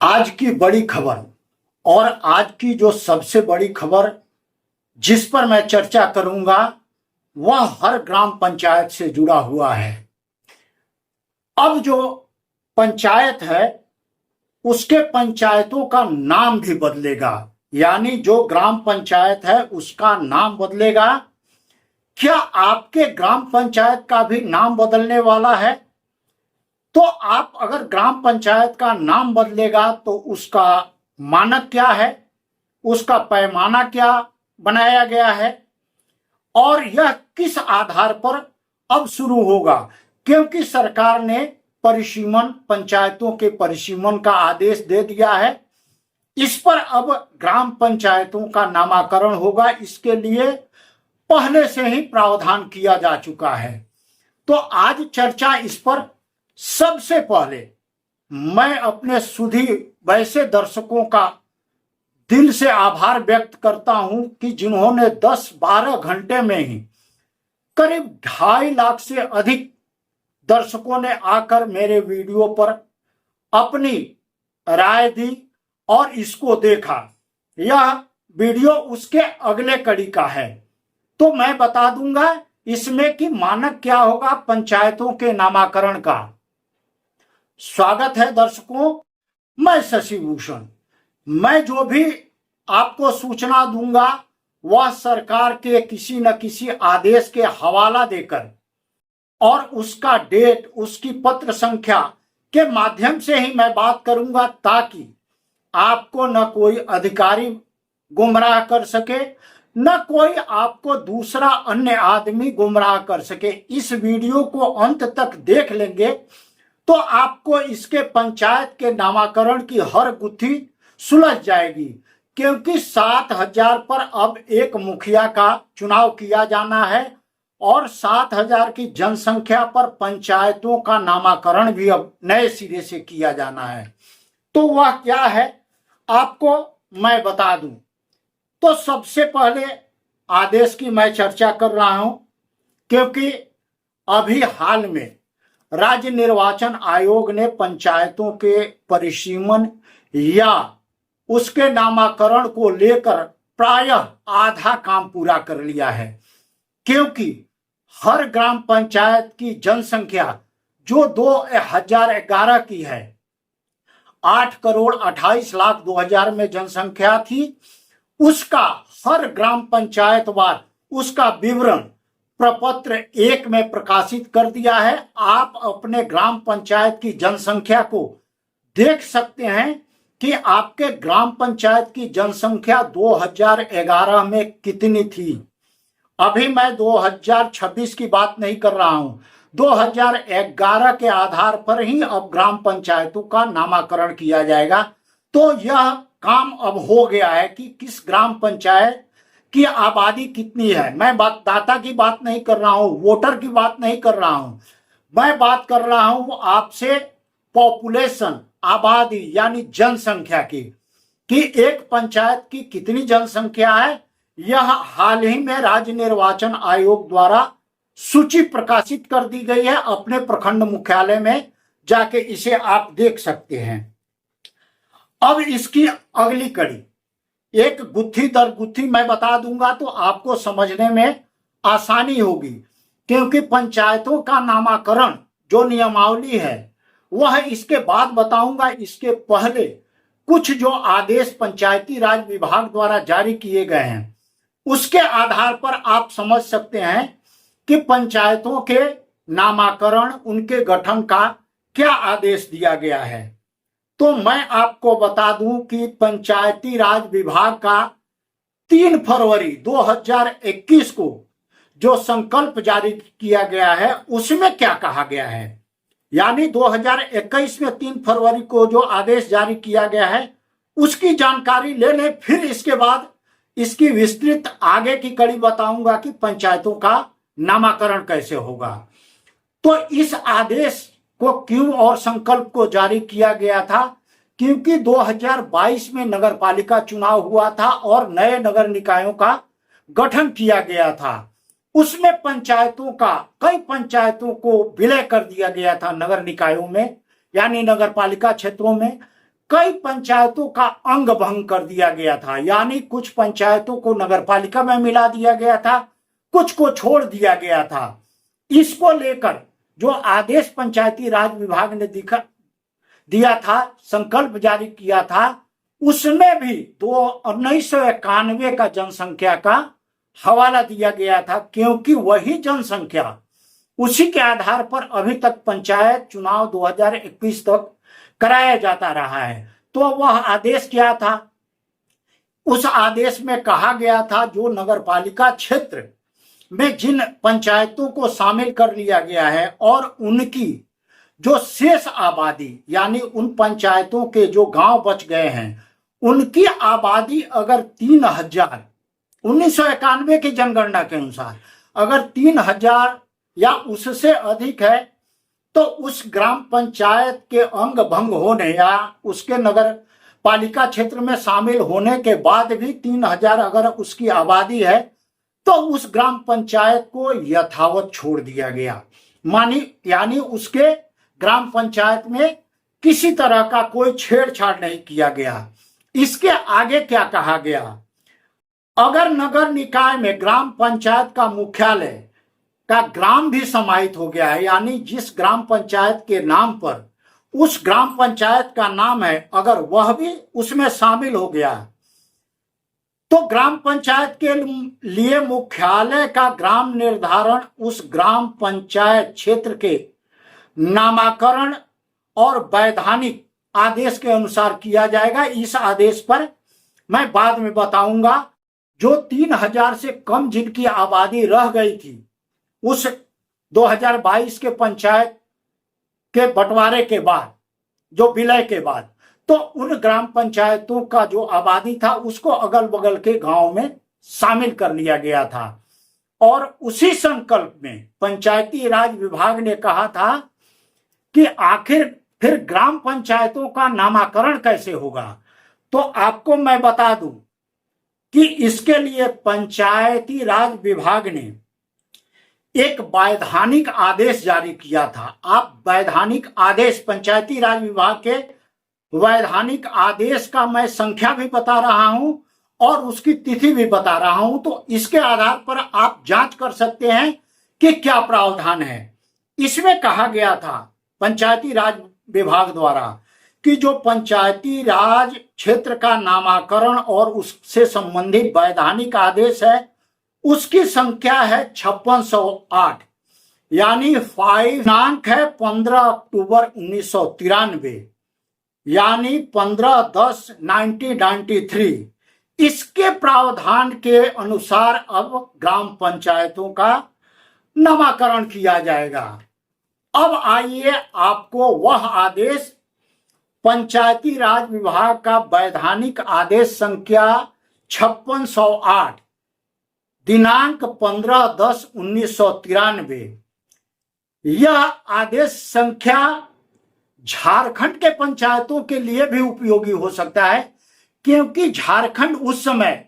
आज की बड़ी खबर और आज की जो सबसे बड़ी खबर जिस पर मैं चर्चा करूंगा वह हर ग्राम पंचायत से जुड़ा हुआ है। अब जो पंचायत है उसके पंचायतों का नाम भी बदलेगा, यानी जो ग्राम पंचायत है उसका नाम बदलेगा। क्या आपके ग्राम पंचायत का भी नाम बदलने वाला है? तो आप अगर ग्राम पंचायत का नाम बदलेगा तो उसका मानक क्या है, उसका पैमाना क्या बनाया गया है और यह किस आधार पर अब शुरू होगा, क्योंकि सरकार ने परिसीमन, पंचायतों के परिसीमन का आदेश दे दिया है। इस पर अब ग्राम पंचायतों का नामकरण होगा, इसके लिए पहले से ही प्रावधान किया जा चुका है। तो आज चर्चा इस पर। सबसे पहले मैं अपने सुधी वैसे दर्शकों का दिल से आभार व्यक्त करता हूं कि जिन्होंने 10-12 घंटे में ही करीब 2.5 लाख से अधिक दर्शकों ने आकर मेरे वीडियो पर अपनी राय दी और इसको देखा। यह वीडियो उसके अगले कड़ी का है, तो मैं बता दूंगा इसमें कि मानक क्या होगा पंचायतों के नामकरण का। स्वागत है दर्शकों, मैं शशि भूषण। मैं जो भी आपको सूचना दूंगा वह सरकार के किसी न किसी आदेश के हवाला देकर और उसका डेट, उसकी पत्र संख्या के माध्यम से ही मैं बात करूंगा, ताकि आपको न कोई अधिकारी गुमराह कर सके, न कोई आपको दूसरा अन्य आदमी गुमराह कर सके। इस वीडियो को अंत तक देख लेंगे तो आपको इसके पंचायत के नामकरण की हर गुत्थी सुलझ जाएगी, क्योंकि 7,000 पर अब एक मुखिया का चुनाव किया जाना है और 7,000 की जनसंख्या पर पंचायतों का नामकरण भी अब नए सिरे से किया जाना है। तो वह क्या है आपको मैं बता दूं। तो सबसे पहले आदेश की मैं चर्चा कर रहा हूं, क्योंकि अभी हाल में राज्य निर्वाचन आयोग ने पंचायतों के परिसीमन या उसके नामकरण को लेकर प्रायः आधा काम पूरा कर लिया है, क्योंकि हर ग्राम पंचायत की जनसंख्या जो 2011 की है, 8,28,02,000 में जनसंख्या थी, उसका हर ग्राम पंचायत वार उसका विवरण प्रपत्र 1 में प्रकाशित कर दिया है। आप अपने ग्राम पंचायत की जनसंख्या को देख सकते हैं कि आपके ग्राम पंचायत की जनसंख्या 2011 में कितनी थी। अभी मैं 2026 की बात नहीं कर रहा हूं, 2011 के आधार पर ही अब ग्राम पंचायतों का नामकरण किया जाएगा। तो यह काम अब हो गया है कि किस ग्राम पंचायत की आबादी कितनी है। मैं दाता की बात नहीं कर रहा हूं, वोटर की बात नहीं कर रहा हूं, मैं बात कर रहा हूं आपसे पॉपुलेशन, आबादी यानी जनसंख्या की, कि एक पंचायत की कितनी जनसंख्या है। यह हाल ही में राज्य निर्वाचन आयोग द्वारा सूची प्रकाशित कर दी गई है, अपने प्रखंड मुख्यालय में जाके इसे आप देख सकते हैं। अब इसकी अगली कड़ी एक गुत्थी दर गुत्थी मैं बता दूंगा तो आपको समझने में आसानी होगी, क्योंकि पंचायतों का नामकरण जो नियमावली है वह इसके बाद बताऊंगा। इसके पहले कुछ जो आदेश पंचायती राज विभाग द्वारा जारी किए गए हैं उसके आधार पर आप समझ सकते हैं कि पंचायतों के नामकरण, उनके गठन का क्या आदेश दिया गया है। तो मैं आपको बता दूं कि पंचायती राज विभाग का 3 फरवरी 2021 को जो संकल्प जारी किया गया है उसमें क्या कहा गया है, यानी 2021 में 3 फरवरी को जो आदेश जारी किया गया है उसकी जानकारी ले लें, फिर इसके बाद इसकी विस्तृत आगे की कड़ी बताऊंगा कि पंचायतों का नामकरण कैसे होगा। तो इस आदेश को क्यों और संकल्प को जारी किया गया था, क्योंकि 2022 में नगर पालिका चुनाव हुआ था और नए नगर निकायों का गठन किया गया था। उसमें पंचायतों का, कई पंचायतों को विलय कर दिया गया था नगर निकायों में, यानी नगर पालिका क्षेत्रों में। कई पंचायतों का अंग भंग कर दिया गया था, यानी कुछ पंचायतों को नगरपालिका में मिला दिया गया था, कुछ को छोड़ दिया गया था। इसको लेकर जो आदेश पंचायती राज विभाग ने दिया था, संकल्प जारी किया था, उसमें भी 1991 का जनसंख्या का हवाला दिया गया था, क्योंकि वही जनसंख्या, उसी के आधार पर अभी तक पंचायत चुनाव 2021 तक कराया जाता रहा है। तो वह आदेश क्या था? उस आदेश में कहा गया था जो नगरपालिका क्षेत्र में जिन पंचायतों को शामिल कर लिया गया है और उनकी जो शेष आबादी, यानी उन पंचायतों के जो गांव बच गए हैं, उनकी आबादी अगर 3000, 1991 की जनगणना के अनुसार अगर 3000 या उससे अधिक है, तो उस ग्राम पंचायत के अंग भंग होने या उसके नगर पालिका क्षेत्र में शामिल होने के बाद भी 3000 अगर उसकी आबादी है, तो उस ग्राम पंचायत को यथावत छोड़ दिया गया। यानी उसके ग्राम पंचायत में किसी तरह का कोई छेड़छाड़ नहीं किया गया। इसके आगे क्या कहा गया? अगर नगर निकाय में ग्राम पंचायत का मुख्यालय का ग्राम भी समाहित हो गया है, यानी जिस ग्राम पंचायत के नाम पर उस ग्राम पंचायत का नाम है, अगर वह भी उसमें शामिल हो गया, तो ग्राम पंचायत के लिए मुख्यालय का ग्राम निर्धारण उस ग्राम पंचायत क्षेत्र के नामाकरण और वैधानिक आदेश के अनुसार किया जाएगा। इस आदेश पर मैं बाद में बताऊंगा। जो 3000 से कम जिनकी आबादी रह गई थी उस 2022 के पंचायत के बंटवारे के बाद, जो विलय के बाद, तो उन ग्राम पंचायतों का जो आबादी था उसको अगल बगल के गांव में शामिल कर लिया गया था। और उसी संकल्प में पंचायती राज विभाग ने कहा था कि आखिर फिर ग्राम पंचायतों का नामकरण कैसे होगा। तो आपको मैं बता दूं कि इसके लिए पंचायती राज विभाग ने एक वैधानिक आदेश जारी किया था। आप वैधानिक आदेश, पंचायती राज विभाग के वैधानिक आदेश का मैं संख्या भी बता रहा हूं और उसकी तिथि भी बता रहा हूं, तो इसके आधार पर आप जांच कर सकते हैं कि क्या प्रावधान है। इसमें कहा गया था पंचायती राज विभाग द्वारा कि जो पंचायती राज क्षेत्र का नामकरण और उससे संबंधित वैधानिक आदेश है उसकी संख्या है 5608, यानी दिनांक है 15 अक्टूबर 1993, यानी 15/10/1993। इसके प्रावधान के अनुसार अब ग्राम पंचायतों का नामकरण किया जाएगा। अब आइए आपको वह आदेश, पंचायती राज विभाग का वैधानिक आदेश संख्या 5608 दिनांक 15/10/1993, यह आदेश संख्या झारखंड के पंचायतों के लिए भी उपयोगी हो सकता है, क्योंकि झारखंड उस समय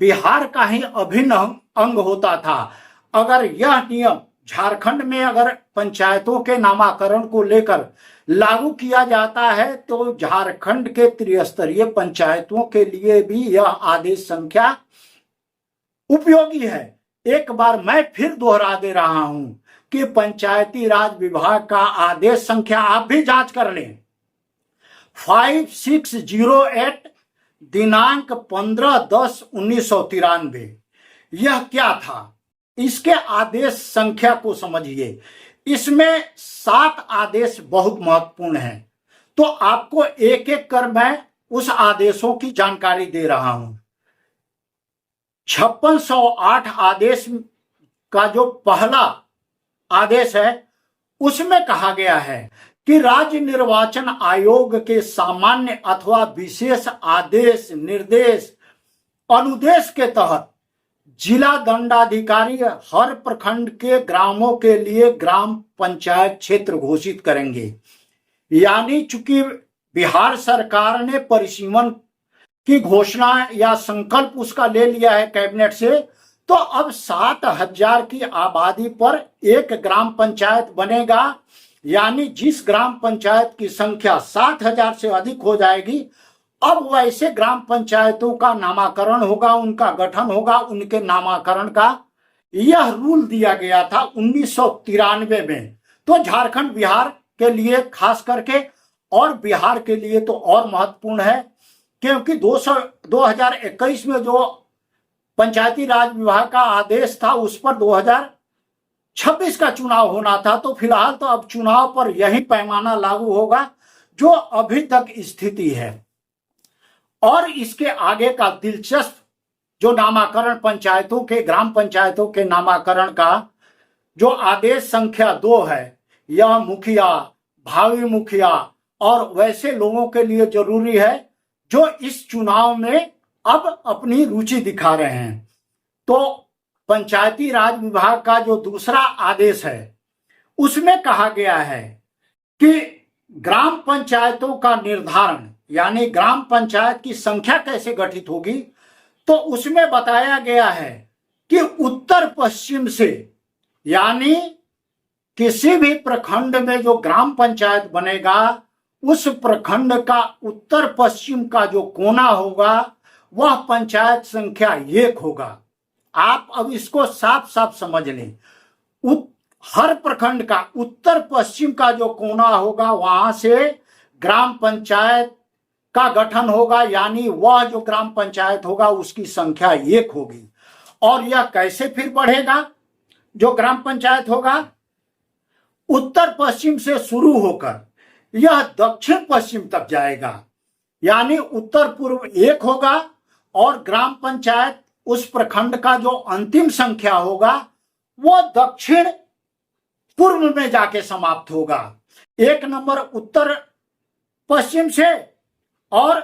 बिहार का ही अभिन्न अंग होता था। अगर यह नियम झारखंड में अगर पंचायतों के नामकरण को लेकर लागू किया जाता है तो झारखंड के त्रिस्तरीय पंचायतों के लिए भी यह आदेश संख्या उपयोगी है। एक बार मैं फिर दोहरा दे रहा हूं कि पंचायती राज विभाग का आदेश संख्या आप भी जांच कर लें, 5608 दिनांक 15/10/1993। यह क्या था? इसके आदेश संख्या को समझिए। इसमें 7 आदेश बहुत महत्वपूर्ण हैं, तो आपको एक एक कर मैं उस आदेशों की जानकारी दे रहा हूं। 5608 आदेश का जो पहला आदेश है उसमें कहा गया है कि राज्य निर्वाचन आयोग के सामान्य अथवा विशेष आदेश, निर्देश, अनुदेश के तहत जिला दंडाधिकारी हर प्रखंड के ग्रामों के लिए ग्राम पंचायत क्षेत्र घोषित करेंगे। यानी चूंकि बिहार सरकार ने परिसीमन की घोषणा या संकल्प उसका ले लिया है कैबिनेट से, तो अब 7000 की आबादी पर एक ग्राम पंचायत बनेगा यानी जिस ग्राम पंचायत की संख्या 60,000 से अधिक हो जाएगी, अब वैसे ग्राम पंचायतों का नामाकरण होगा, उनका गठन होगा, उनके नामाकरण का यह रूल दिया गया था 1993 में। तो झारखंड बिहार के लिए खास करके और बिहार के लिए तो और महत्वपूर्ण है, क्योंकि 2021 में जो पंचायती राज विभाग का आदेश था उस पर 2026 का चुनाव होना था। तो फिलहाल तो अब चुनाव पर यही पैमाना लागू होगा जो अभी तक स्थिति है। और इसके आगे का दिलचस्प जो नामाकरण पंचायतों के, ग्राम पंचायतों के नामाकरण का जो आदेश संख्या 2 है, यह मुखिया, भावी मुखिया और वैसे लोगों के लिए जरूरी है जो इस चुनाव में अब अपनी रुचि दिखा रहे हैं। तो पंचायती राज विभाग का जो दूसरा आदेश है उसमें कहा गया है कि ग्राम पंचायतों का निर्धारण, यानी ग्राम पंचायत की संख्या कैसे गठित होगी, तो उसमें बताया गया है कि उत्तर पश्चिम से, यानी किसी भी प्रखंड में जो ग्राम पंचायत बनेगा उस प्रखंड का उत्तर पश्चिम का जो कोना होगा वह पंचायत संख्या 1 होगा। आप अब इसको साफ साफ समझ लें। हर प्रखंड का उत्तर पश्चिम का जो कोना होगा वहां से ग्राम पंचायत का गठन होगा, यानी वह जो ग्राम पंचायत होगा उसकी संख्या 1 होगी। और यह कैसे फिर बढ़ेगा? जो ग्राम पंचायत होगा उत्तर पश्चिम से शुरू होकर यह दक्षिण पश्चिम तक जाएगा, यानी उत्तर पूर्व 1 होगा और ग्राम पंचायत उस प्रखंड का जो अंतिम संख्या होगा वो दक्षिण पूर्व में जाके समाप्त होगा। 1 नंबर उत्तर पश्चिम से और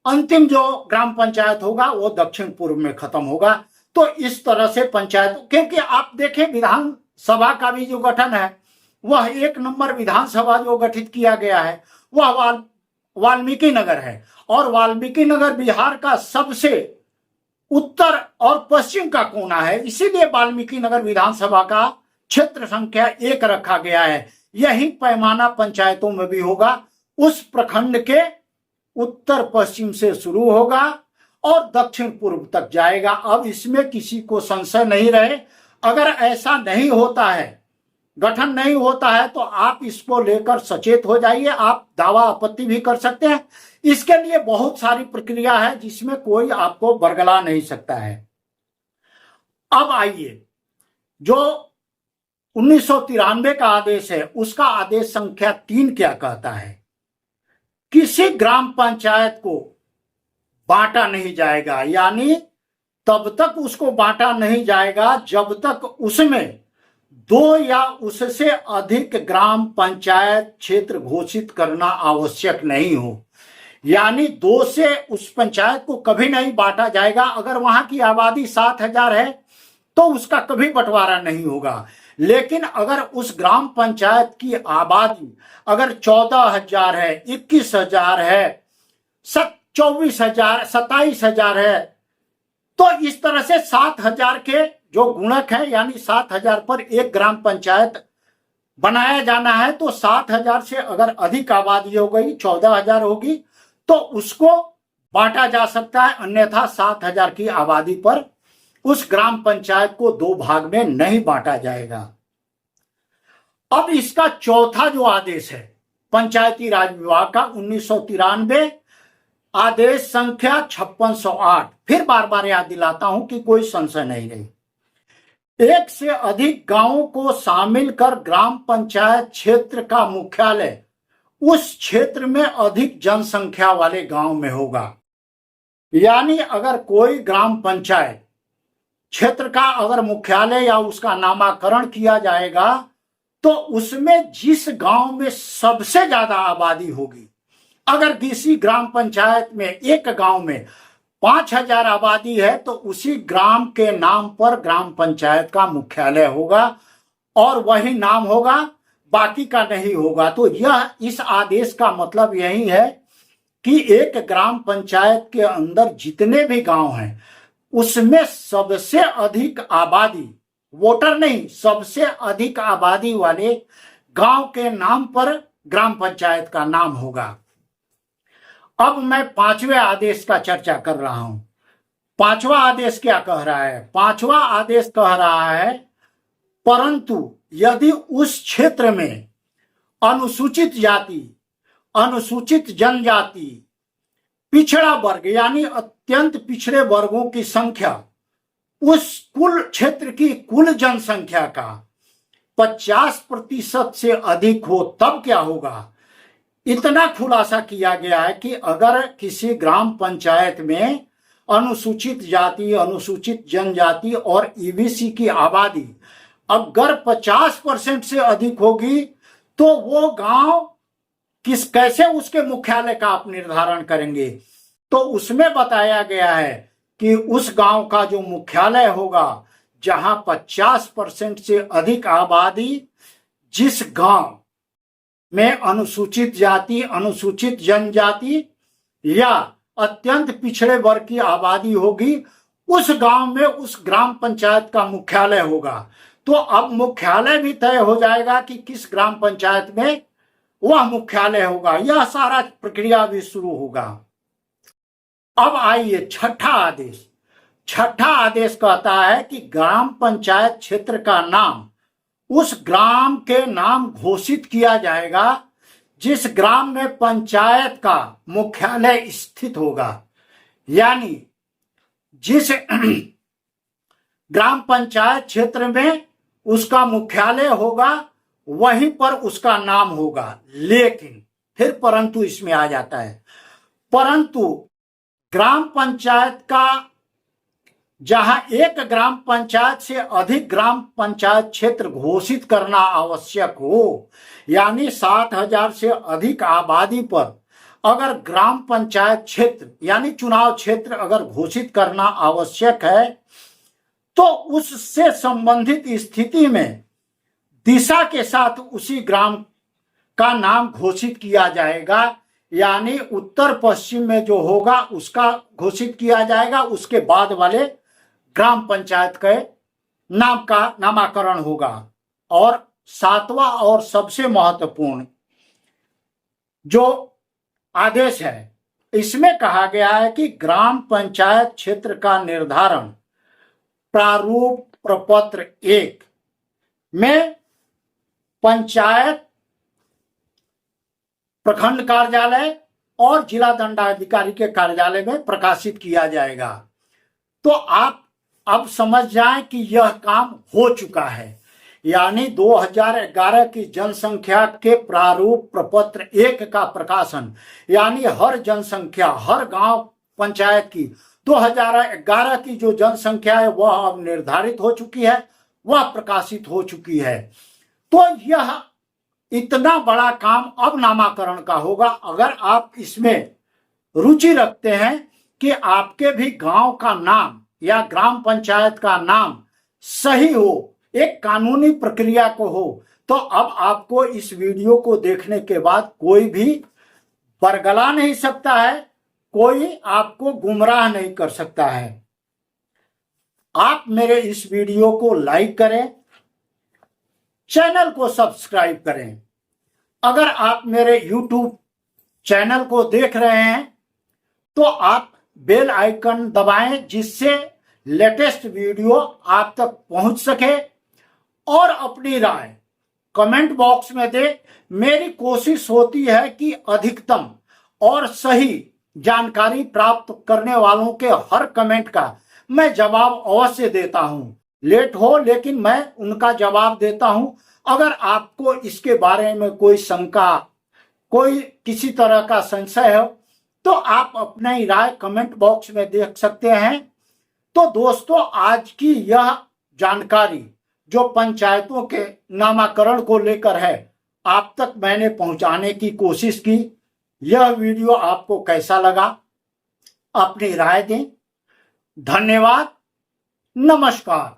अंतिम जो ग्राम पंचायत होगा वो दक्षिण पूर्व में खत्म होगा। तो इस तरह से पंचायत, क्योंकि आप देखें विधानसभा का भी जो गठन है वह 1 नंबर विधानसभा जो गठित किया गया है वह वाल्मीकि नगर है, और वाल्मीकि नगर बिहार का सबसे उत्तर और पश्चिम का कोना है, इसीलिए वाल्मीकि नगर विधानसभा का क्षेत्र संख्या 1 रखा गया है। यही पैमाना पंचायतों में भी होगा, उस प्रखंड के उत्तर पश्चिम से शुरू होगा और दक्षिण पूर्व तक जाएगा। अब इसमें किसी को संशय नहीं रहे। अगर ऐसा नहीं होता है, गठन नहीं होता है, तो आप इसको लेकर सचेत हो जाइए। आप दावा आपत्ति भी कर सकते हैं। इसके लिए बहुत सारी प्रक्रिया है जिसमें कोई आपको बरगला नहीं सकता है। अब आइए, जो 1993 का आदेश है उसका आदेश संख्या 3 क्या कहता है? किसी ग्राम पंचायत को बांटा नहीं जाएगा, यानी तब तक उसको बांटा नहीं जाएगा जब तक उसमें 2 या उससे अधिक ग्राम पंचायत क्षेत्र घोषित करना आवश्यक नहीं हो। यानी 2 से उस पंचायत को कभी नहीं बांटा जाएगा। अगर वहां की आबादी 7,000 है तो उसका कभी बंटवारा नहीं होगा। लेकिन अगर उस ग्राम पंचायत की आबादी अगर 14,000 है, 21,000 है, 24,000, 27,000 है, तो इस तरह से 7,000 के जो गुणक है, यानी 7,000 पर एक ग्राम पंचायत बनाया जाना है, तो 7,000 से अगर अधिक आबादी हो गई, 14,000 होगी, तो उसको बांटा जा सकता है। अन्यथा 7,000 की आबादी पर उस ग्राम पंचायत को 2 भाग में नहीं बांटा जाएगा। अब इसका चौथा जो आदेश है पंचायती राज विभाग का 1993 आदेश संख्या 5608, फिर बार बार याद दिलाता हूं कि कोई संशय नहीं रही। 1 से अधिक गांवों को शामिल कर ग्राम पंचायत क्षेत्र का मुख्यालय उस क्षेत्र में अधिक जनसंख्या वाले गांव में होगा। यानी अगर कोई ग्राम पंचायत क्षेत्र का अगर मुख्यालय या उसका नामकरण किया जाएगा तो उसमें जिस गांव में सबसे ज्यादा आबादी होगी, अगर किसी ग्राम पंचायत में एक गांव में 5,000 आबादी है तो उसी ग्राम के नाम पर ग्राम पंचायत का मुख्यालय होगा और वही नाम होगा, बाकी का नहीं होगा। तो यह इस आदेश का मतलब यही है कि एक ग्राम पंचायत के अंदर जितने भी गांव हैं उसमें सबसे अधिक आबादी, वोटर नहीं, सबसे अधिक आबादी वाले गांव के नाम पर ग्राम पंचायत का नाम होगा। अब मैं 5वें आदेश का चर्चा कर रहा हूं। 5वां आदेश क्या कह रहा है? 5वां आदेश कह रहा है, परंतु यदि उस क्षेत्र में अनुसूचित जाति, अनुसूचित जनजाति, पिछड़ा वर्ग यानी अत्यंत पिछड़े वर्गों की संख्या उस कुल क्षेत्र की कुल जनसंख्या का 50% से अधिक हो, तब क्या होगा? इतना खुलासा किया गया है कि अगर किसी ग्राम पंचायत में अनुसूचित जाति, अनुसूचित जनजाति और ईबीसी की आबादी अगर 50% से अधिक होगी तो वो गांव कैसे उसके मुख्यालय का आप निर्धारण करेंगे? तो उसमें बताया गया है कि उस गांव का जो मुख्यालय होगा, जहां 50% से अधिक आबादी, जिस गांव में अनुसूचित जाति, अनुसूचित जनजाति या अत्यंत पिछड़े वर्ग की आबादी होगी, उस गांव में उस ग्राम पंचायत का मुख्यालय होगा। तो अब मुख्यालय भी तय हो जाएगा कि किस ग्राम पंचायत में वह मुख्यालय होगा। यह सारा प्रक्रिया भी शुरू होगा। अब आइए छठा आदेश। छठा आदेश कहता है कि ग्राम पंचायत क्षेत्र का नाम उस ग्राम के नाम घोषित किया जाएगा जिस ग्राम में पंचायत का मुख्यालय स्थित होगा। यानी जिस ग्राम पंचायत क्षेत्र में उसका मुख्यालय होगा वहीं पर उसका नाम होगा। लेकिन फिर परंतु इसमें आ जाता है, परंतु ग्राम पंचायत का जहां एक ग्राम पंचायत से अधिक ग्राम पंचायत क्षेत्र घोषित करना आवश्यक हो, यानी 7,000 से अधिक आबादी पर अगर ग्राम पंचायत क्षेत्र यानी चुनाव क्षेत्र अगर घोषित करना आवश्यक है, तो उससे संबंधित स्थिति में दिशा के साथ उसी ग्राम का नाम घोषित किया जाएगा। यानी उत्तर पश्चिम में जो होगा उसका घोषित किया जाएगा, उसके बाद वाले ग्राम पंचायत के नाम का नामाकरण होगा। और 7वां और सबसे महत्वपूर्ण जो आदेश है, इसमें कहा गया है कि ग्राम पंचायत क्षेत्र का निर्धारण प्रारूप प्रपत्र 1 में पंचायत, प्रखंड कार्यालय और जिला दंडाधिकारी के कार्यालय में प्रकाशित किया जाएगा। तो आप अब समझ जाएं कि यह काम हो चुका है। यानी 2011 की जनसंख्या के प्रारूप प्रपत्र 1 का प्रकाशन, यानी हर जनसंख्या, हर गांव पंचायत की 2011 की जो जनसंख्या है वह अब निर्धारित हो चुकी है, वह प्रकाशित हो चुकी है। तो यह इतना बड़ा काम अब नामाकरण का होगा। अगर आप इसमें रुचि रखते हैं कि आपके भी गांव का नाम या ग्राम पंचायत का नाम सही हो, एक कानूनी प्रक्रिया को हो, तो अब आपको इस वीडियो को देखने के बाद कोई भी बरगला नहीं सकता है, कोई आपको गुमराह नहीं कर सकता है। आप मेरे इस वीडियो को लाइक करें, चैनल को सब्सक्राइब करें। अगर आप मेरे YouTube चैनल को देख रहे हैं तो आप बेल आइकन दबाएं, जिससे लेटेस्ट वीडियो आप तक पहुंच सके, और अपनी राय कमेंट बॉक्स में दें। मेरी कोशिश होती है कि अधिकतम और सही जानकारी प्राप्त करने वालों के हर कमेंट का मैं जवाब अवश्य देता हूं। लेट हो लेकिन मैं उनका जवाब देता हूं। अगर आपको इसके बारे में कोई शंका, कोई किसी तरह का संशय हो, तो आप अपनी राय कमेंट बॉक्स में देख सकते हैं। तो दोस्तों, आज की यह जानकारी जो पंचायतों के नामाकरण को लेकर है, आप तक मैंने पहुंचाने की कोशिश की। यह वीडियो आपको कैसा लगा, अपनी राय दें। धन्यवाद, नमस्कार।